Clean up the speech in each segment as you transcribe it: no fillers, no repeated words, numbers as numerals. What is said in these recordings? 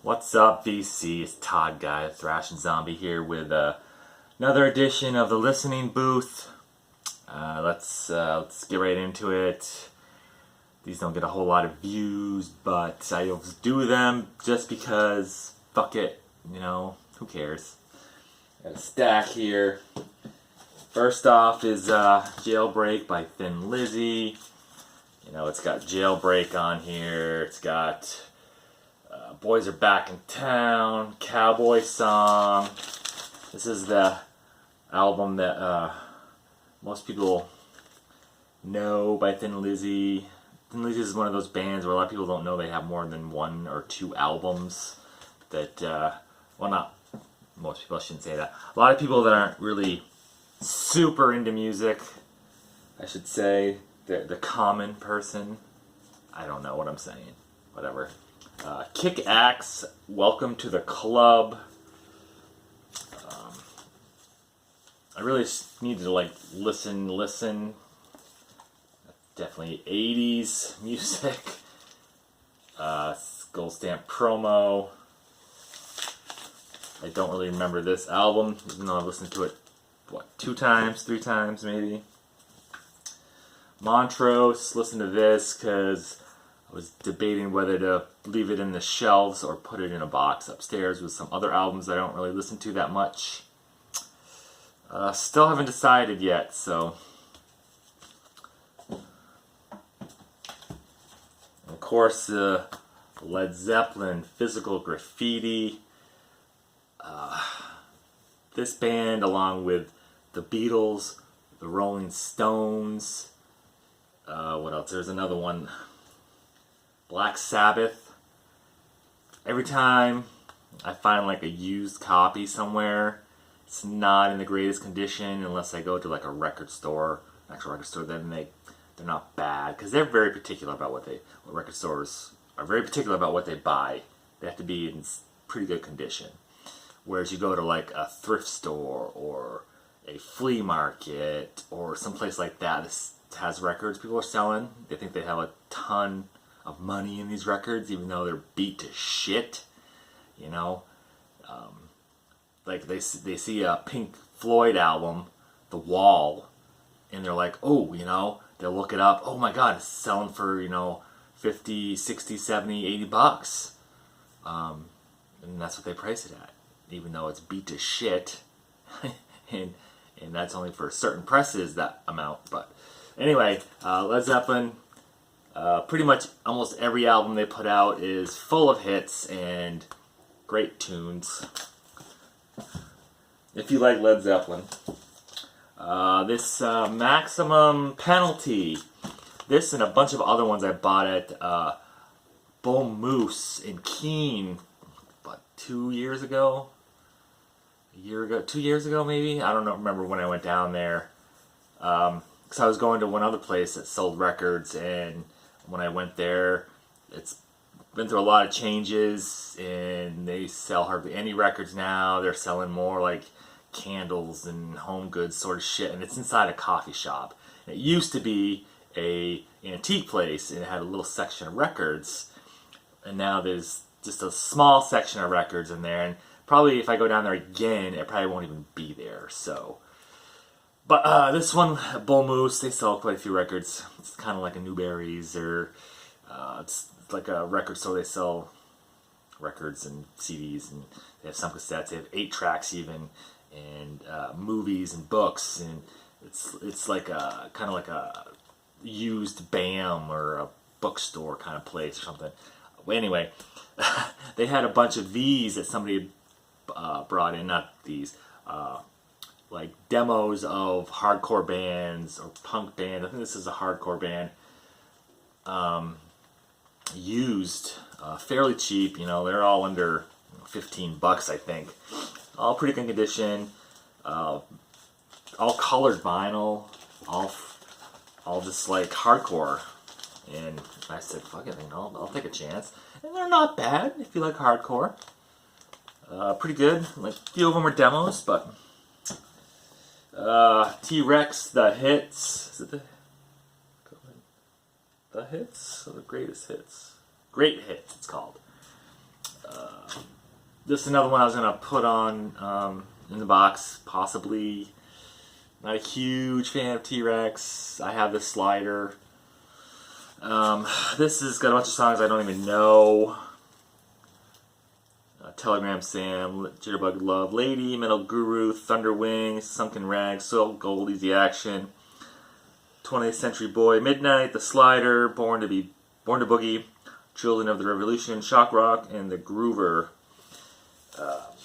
What's up, VC? It's Todd Guy, Thrash and Zombie here with another edition of the Listening Booth. Let's get right into it. These don't get a whole lot of views, but I do them just because, fuck it, who cares? Got a stack here. First off is Jailbreak by Thin Lizzy. It's got Jailbreak on here. It's got Boys Are Back in Town, Cowboy Song. This is the album that most people know by Thin Lizzy. Thin Lizzy is one of those bands where a lot of people don't know they have more than one or two albums. That, not most people, I shouldn't say that. A lot of people that aren't really super into music, I should say, the common person. I don't know what I'm saying. Whatever. Kick Axe, Welcome to the Club. I really need to listen. Definitely 80s music. Gold Stamp Promo. I don't really remember this album, even though I've listened to it, 2 times, 3 times maybe. Montrose, listen to this because I was debating whether to leave it in the shelves or put it in a box upstairs with some other albums I don't really listen to that much. Still haven't decided yet, so. And of course, Led Zeppelin, Physical Graffiti. This band, along with the Beatles, the Rolling Stones. What else? There's another one. Black Sabbath. Every time I find like a used copy somewhere, it's not in the greatest condition unless I go to like a record store, actual record store. Then they're not bad because they're very particular about what record stores are very particular about what they buy. They have to be in pretty good condition. Whereas you go to like a thrift store or a flea market or someplace like that has records people are selling. They think they have a ton of money in these records, even though they're beat to shit. Like they see a Pink Floyd album, The Wall, and they're like, oh, they'll look it up. Oh my God, it's selling for 50, 60, 70, 80 bucks, and that's what they price it at, even though it's beat to shit, and that's only for certain presses that amount. But anyway, Led Zeppelin. Pretty much almost every album they put out is full of hits and great tunes. If you like Led Zeppelin. This Maximum Penalty. This and a bunch of other ones I bought at Bull Moose in Keene, 2 years ago? 2 years ago maybe? I don't remember when I went down there. Because I was going to one other place that sold records, and when I went there, it's been through a lot of changes, and they sell hardly any records now. They're selling more like candles and home goods sort of shit, and it's inside a coffee shop. And it used to be an antique place, and it had a little section of records, and now there's just a small section of records in there, and probably if I go down there again, it probably won't even be there, so. But this one, Bull Moose, they sell quite a few records. It's kind of like a Newberry's, or it's like a record store. They sell records and CDs, and they have some cassettes. They have 8 tracks even, and movies and books, and it's like a kind of like a used BAM or a bookstore kind of place or something. Well, anyway, they had a bunch of these that somebody brought in, not these. Like demos of hardcore bands or punk bands. I think this is a hardcore band. Used, fairly cheap. They're all under $15, I think. All pretty good condition. All colored vinyl. All just like hardcore. And I said, fuck it, I'll take a chance. And they're not bad if you like hardcore. Pretty good. Like a few of them are demos, but. T-Rex, The Hits. Is it the hits? Or the greatest hits? Great Hits, it's called. This is another one I was gonna put on in the box. Possibly. Not a huge fan of T-Rex. I have the slider. This has got a bunch of songs I don't even know. Telegram Sam, Jitterbug Love Lady, Metal Guru, Thunder Wings, Sunken Rag, Soul Gold, Easy Action, 20th Century Boy, Midnight, The Slider, Born to Boogie, Children of the Revolution, Shock Rock, and The Groover.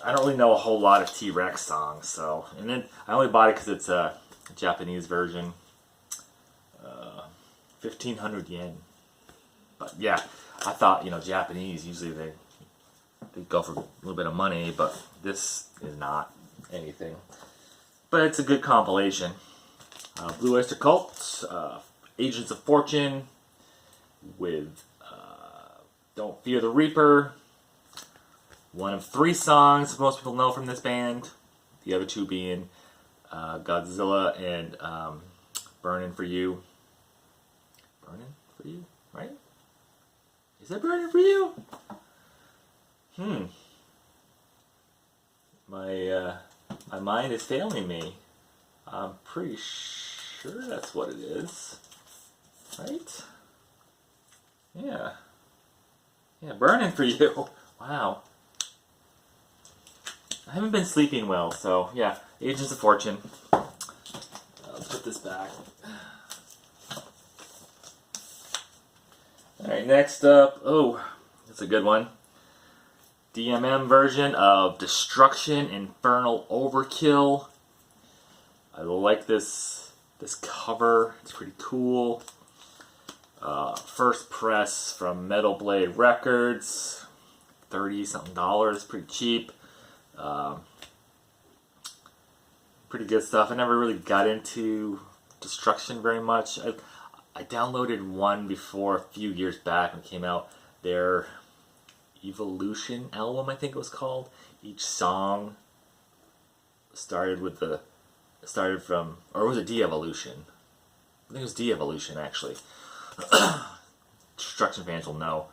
I don't really know a whole lot of T-Rex songs, so, and then I only bought it because it's a Japanese version. 1,500 yen. But yeah, I thought, Japanese, usually they go for a little bit of money, but this is not anything. But it's a good compilation. Blue Oyster Cult, Agents of Fortune, with Don't Fear the Reaper. One of 3 songs most people know from this band. The other 2 being Godzilla and Burning for You. Burning for You, right? Is that Burning for You? My mind is failing me. I'm pretty sure that's what it is. Right? Yeah. Yeah, Burning for You. Wow. I haven't been sleeping well, so yeah. Agents of Fortune. Let's put this back. Alright, next up. Oh, that's a good one. DMM version of Destruction Infernal Overkill. I like this cover. It's pretty cool. First press from Metal Blade Records. $30-something, pretty cheap. Pretty good stuff. I never really got into Destruction very much. I downloaded one before a few years back when it came out. Their Evolution album, I think it was called. Each song started from, or was it De-Evolution? I think it was De-Evolution, actually. Destruction fans will know.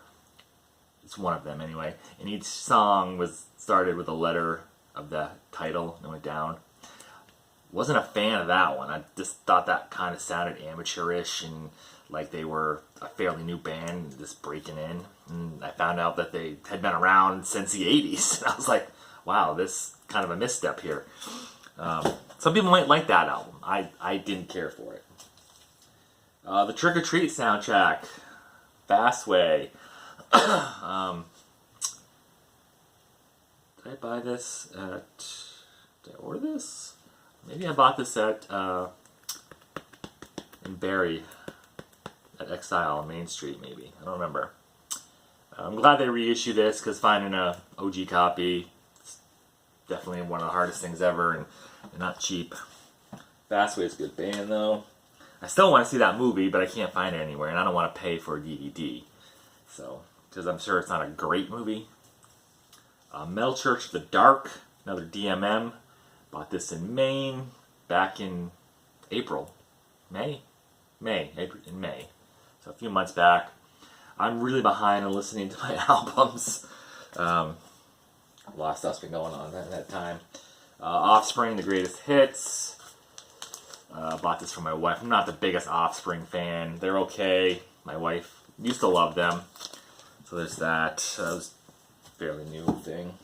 It's one of them, anyway. And each song started with a letter of the title and went down. Wasn't a fan of that one. I just thought that kind of sounded amateurish and like they were a fairly new band just breaking in. And I found out that they had been around since the 80s. And I was like, wow, this kind of a misstep here. Some people might like that album. I didn't care for it. The Trick or Treat soundtrack. Fastway. Did I buy this at... Did I order this? Maybe I bought this at in Barrie at Exile on Main Street, maybe. I don't remember. I'm glad they reissue this because finding a OG copy is definitely one of the hardest things ever and not cheap. Fastway is a good band though. I still want to see that movie, but I can't find it anywhere, and I don't want to pay for a DVD. So, because I'm sure it's not a great movie. Metal Church the Dark, another DMM. Bought this in Maine back in April. May. So a few months back. I'm really behind on listening to my albums. A lot of stuff's been going on at that time. Offspring, The Greatest Hits. Bought this for my wife. I'm not the biggest Offspring fan. They're okay. My wife used to love them. So there's that. That was a fairly new thing.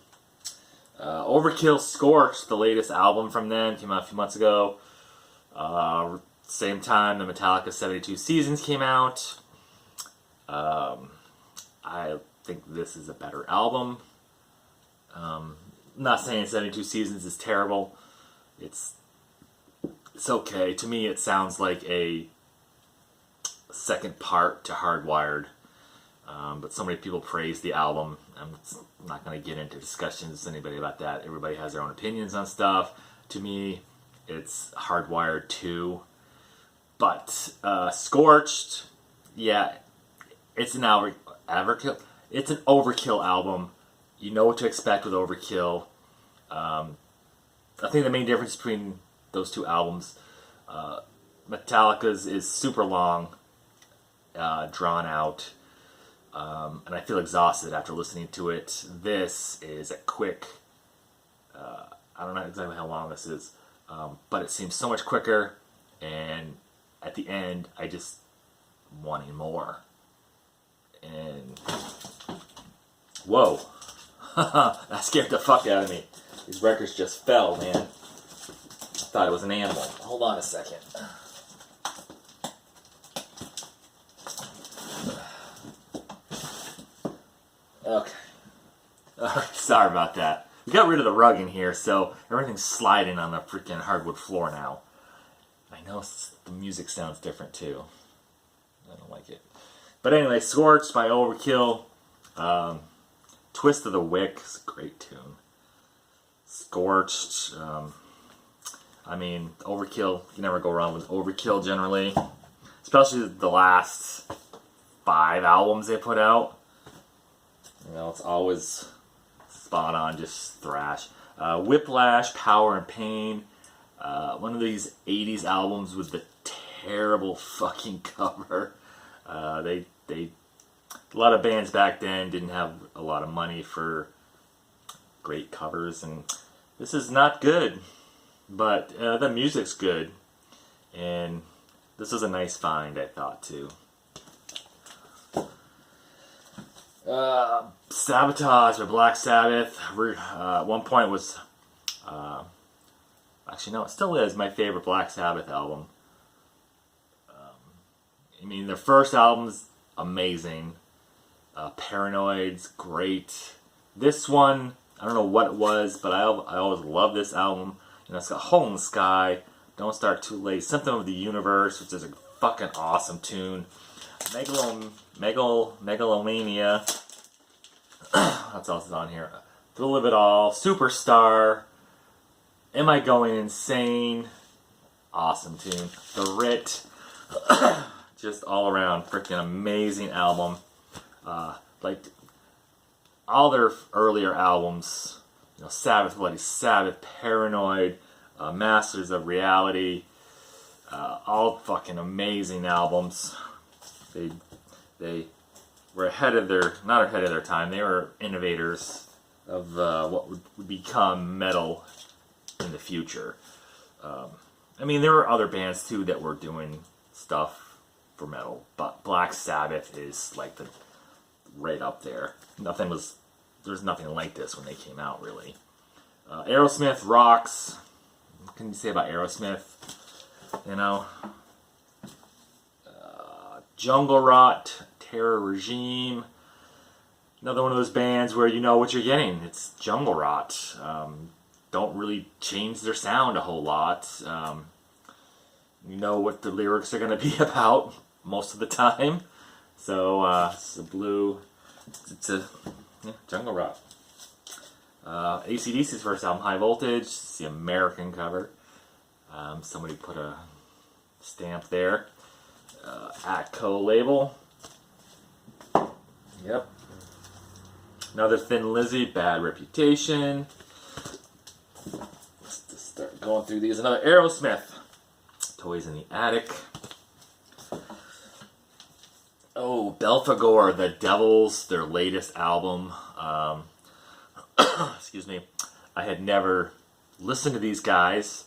Overkill Scorched, the latest album from them, came out a few months ago. Same time the Metallica 72 Seasons came out. I think this is a better album. I'm not saying 72 Seasons is terrible. It's okay. To me, it sounds like a second part to Hardwired. But so many people praise the album. I'm not going to get into discussions with anybody about that. Everybody has their own opinions on stuff. To me, it's Hardwired 2. But Scorched, yeah, it's an overkill. It's an Overkill album. You know what to expect with Overkill. I think the main difference between those two albums, Metallica's is super long, drawn out. and I feel exhausted after listening to it. This is a quick, I don't know exactly how long this is, but it seems so much quicker, and at the end, I just wanting more. And whoa, that scared the fuck out of me. These records just fell, man. I thought it was an animal. Hold on a second. Okay. Alright, sorry about that. We got rid of the rug in here, so everything's sliding on the freaking hardwood floor now. I know the music sounds different too. I don't like it. But anyway, Scorched by Overkill. Twist of the Wick is a great tune. Scorched. I mean, Overkill, you can never go wrong with Overkill generally. Especially the last 5 albums they put out. You know, it's always spot on, just thrash. Whiplash, Power and Pain. One of these 80s albums with the terrible fucking cover. A lot of bands back then didn't have a lot of money for great covers, and this is not good, but the music's good, and this is a nice find, I thought, too. Sabotage by Black Sabbath. At one point was, actually no, it still is my favorite Black Sabbath album. I mean, their first album's amazing. Paranoid's great. This one, I don't know what it was, but I always love this album. You know, it's got Hole in the Sky, Don't Start Too Late, Symptom of the Universe, which is a fucking awesome tune. Megalomania. What else is on here? Thrill of It All, Superstar, Am I Going Insane? Awesome tune. The Writ. Just all around freaking amazing album. Like all their earlier albums, you know, Sabbath, Bloody Sabbath, Paranoid, Masters of Reality, all fucking amazing albums. They were not ahead of their time. They were innovators of what would become metal in the future. I mean, there were other bands too that were doing stuff for metal, but Black Sabbath is like right up there. There's nothing like this when they came out, really. Aerosmith rocks. What can you say about Aerosmith? You know, Jungle Rot, Terror Regime. Another one of those bands where you know what you're getting. It's Jungle Rot. Don't really change their sound a whole lot. You know what the lyrics are going to be about most of the time. So, it's a Jungle Rot. AC/DC's first album, High Voltage. It's the American cover. Somebody put a stamp there. Atco label. Yep. Another Thin Lizzy, Bad Reputation. Let's just start going through these. Another Aerosmith, Toys in the Attic. Oh, Belphegor, The Devils, their latest album. Excuse me. I had never listened to these guys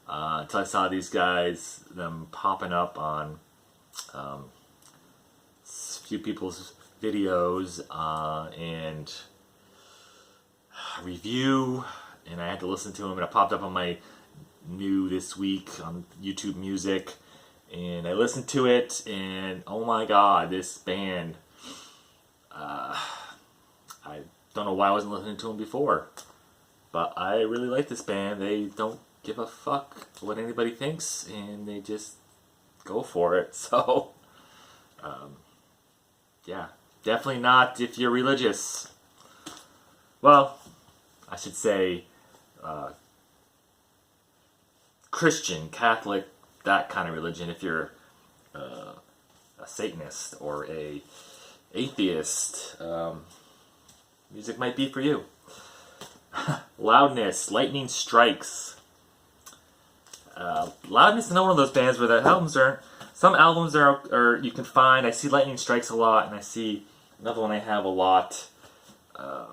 until I saw these guys, them popping up on a few people's videos and review, and I had to listen to them, and it popped up on my new this week on YouTube Music, and I listened to it, and oh my god, this band, I don't know why I wasn't listening to them before, but I really like this band. They don't give a fuck what anybody thinks, and they just go for it. So yeah, definitely not if you're religious. Well, I should say Christian, Catholic, that kind of religion. If you're a Satanist or a atheist, music might be for you. Loudness, Lightning Strikes. Loudness is another one of those bands where the albums are, some albums are you can find, I see Lightning Strikes a lot, and I see Another one I have a lot. I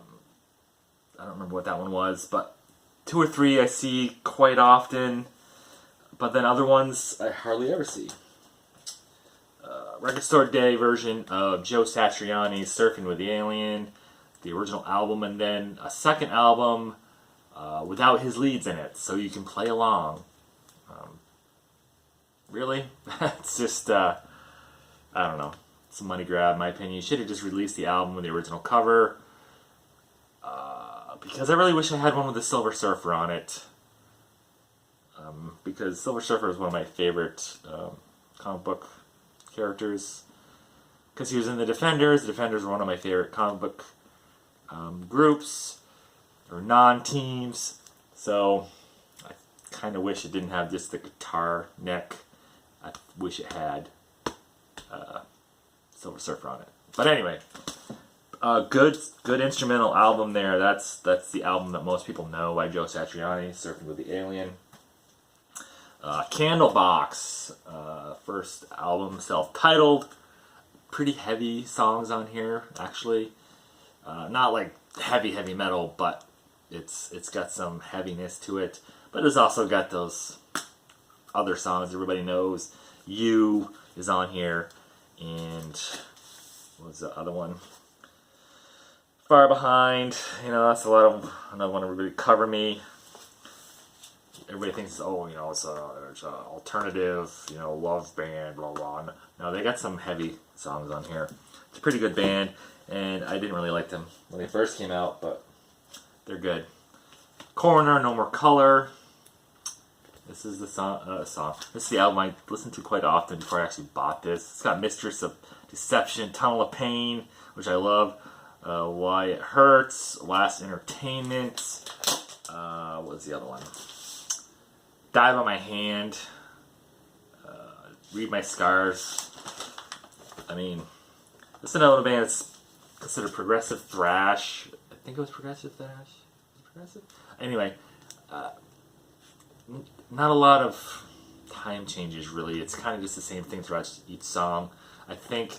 don't remember what that one was, but 2 or 3 I see quite often, but then other ones I hardly ever see. Record Store Day version of Joe Satriani's Surfing with the Alien, the original album, and then a second album without his leads in it, so you can play along. Really? It's just, I don't know. It's a money grab, in my opinion. You should have just released the album with the original cover. Because I really wish I had one with the Silver Surfer on it. Because Silver Surfer is one of my favorite comic book characters. Because he was in the Defenders. The Defenders were one of my favorite comic book groups. Or non-teams. So, I kind of wish it didn't have just the guitar neck. I wish it had Silver Surfer on it. But anyway, good instrumental album there. That's the album that most people know by Joe Satriani, Surfing with the Alien. Candlebox, first album, self-titled. Pretty heavy songs on here, actually. Not like heavy metal, but it's got some heaviness to it. But it's also got those other songs everybody knows. You is on here, and what was the other one? Far Behind. You know, that's another one. Everybody Cover Me. Everybody thinks, it's an alternative, love band, blah blah. No, they got some heavy songs on here. It's a pretty good band, and I didn't really like them when they first came out, but they're good. Coroner, No More Color. This is the song. This is the album I listened to quite often before I actually bought this. It's got Mistress of Deception, Tunnel of Pain, which I love. Why It Hurts, Last Entertainment. What was the other one? Dive on My Hand. Read My Scars. I mean, this is another band that's considered progressive thrash. I think it was progressive thrash. Was it progressive? Anyway, not a lot of time changes, really. It's kind of just the same thing throughout each song. I think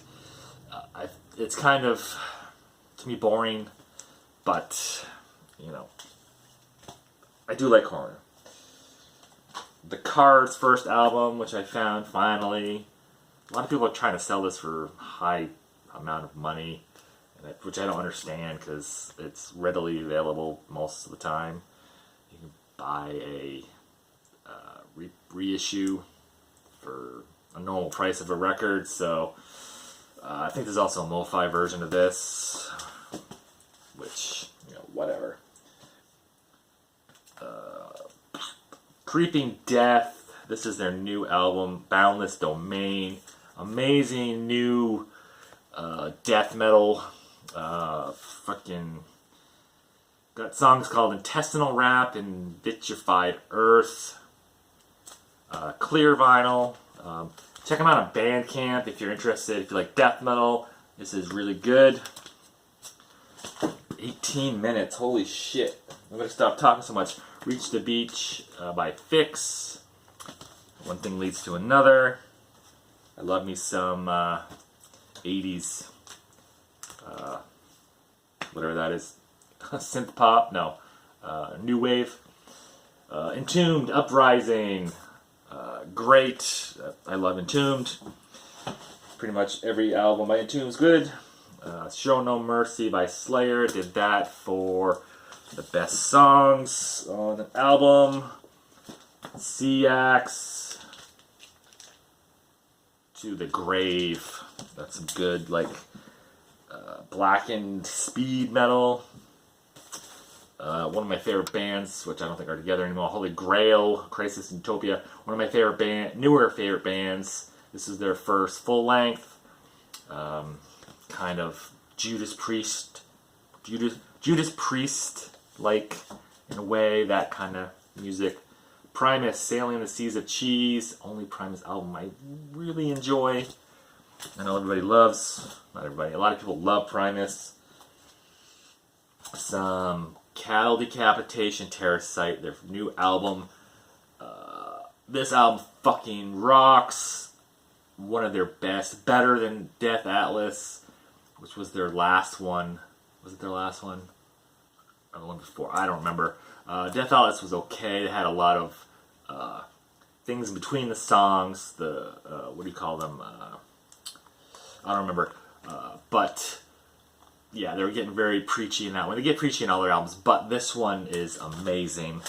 it's kind of, to me, boring, but, I do like Coroner. The Cars' first album, which I found finally. A lot of people are trying to sell this for high amount of money, which I don't understand because it's readily available most of the time. You can buy a reissue for a normal price of a record, so I think there's also a MoFi version of this, which, whatever. Creeping Death, this is their new album, Boundless Domain. Amazing new death metal. Got songs called Intestinal Rap and Vitrified Earth. Clear vinyl. Check them out on Bandcamp if you're interested. If you like death metal, this is really good. 18 minutes, holy shit. I'm going to stop talking so much. Reach the Beach by Fix. One thing leads to another. I love me some 80s, whatever that is. Synth pop? No. New wave. Entombed, Uprising. Great. I love Entombed. Pretty much every album by Entombed is good. Show No Mercy by Slayer. Did that for the best songs on an album. Seax. To the Grave. That's some good, blackened speed metal. One of my favorite bands, which I don't think are together anymore, Holy Grail, Crisis Utopia. One of my newer favorite bands. This is their first full length. Kind of Judas Priest, like, in a way, that kind of music. Primus, Sailing the Seas of Cheese, only Primus album I really enjoy. I know not everybody, a lot of people love Primus. Some Cattle Decapitation, Terror Site, their new album. This album fucking rocks. One of their best, better than Death Atlas. which was their last one. Was it their last one? Or the one before? I don't remember. Death Atlas was okay. They had a lot of things in between the songs. The what do you call them? I don't remember. But yeah, they were getting very preachy in that one. They get preachy in all their albums, but this one is amazing.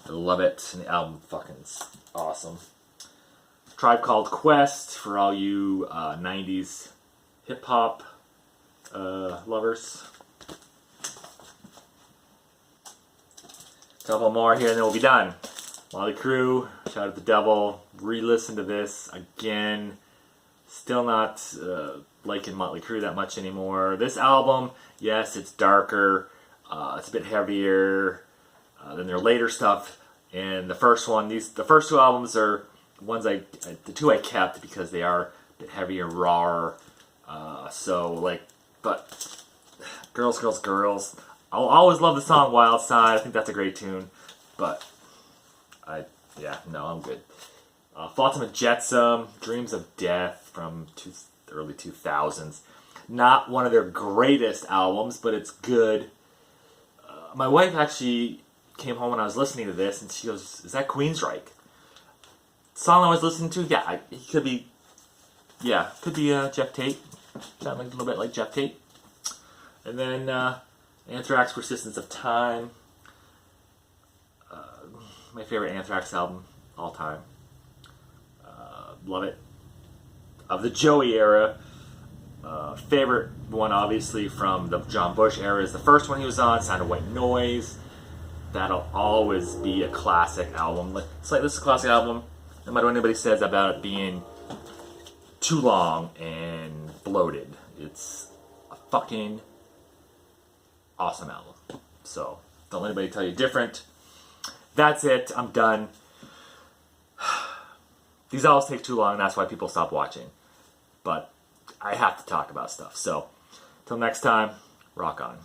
I love it, and the album fucking is awesome. Tribe Called Quest for all you 90s hip hop lovers. A couple more here, and then we'll be done. Motley Crue, Shout at the Devil. Re-listen to this again. Still not liking Motley Crue that much anymore. This album, yes, it's darker. It's a bit heavier than their later stuff. And the first one, the first two albums are ones the two I kept because they are a bit heavier, rawer. But Girls, Girls, Girls. I'll always love the song Wild Side. I think that's a great tune. But I'm good. Fatima Jetsam, Dreams of Death from early 2000s. Not one of their greatest albums, but it's good. My wife actually came home when I was listening to this, and she goes, "Is that Queensryche?" The song I was listening to, it could be Jeff Tate. Sound like a little bit like Jeff Tate. And then Anthrax, Persistence of Time. My favorite Anthrax album all time. Love it. Of the Joey era, favorite one obviously from the John Bush era is the first one he was on, Sound of White Noise. That'll always be a classic album. This is a classic album, no matter what anybody says about it being too long and bloated. It's a fucking awesome album. So don't let anybody tell you different. That's it. I'm done. These always take too long, and that's why people stop watching. But I have to talk about stuff. So, till next time, rock on.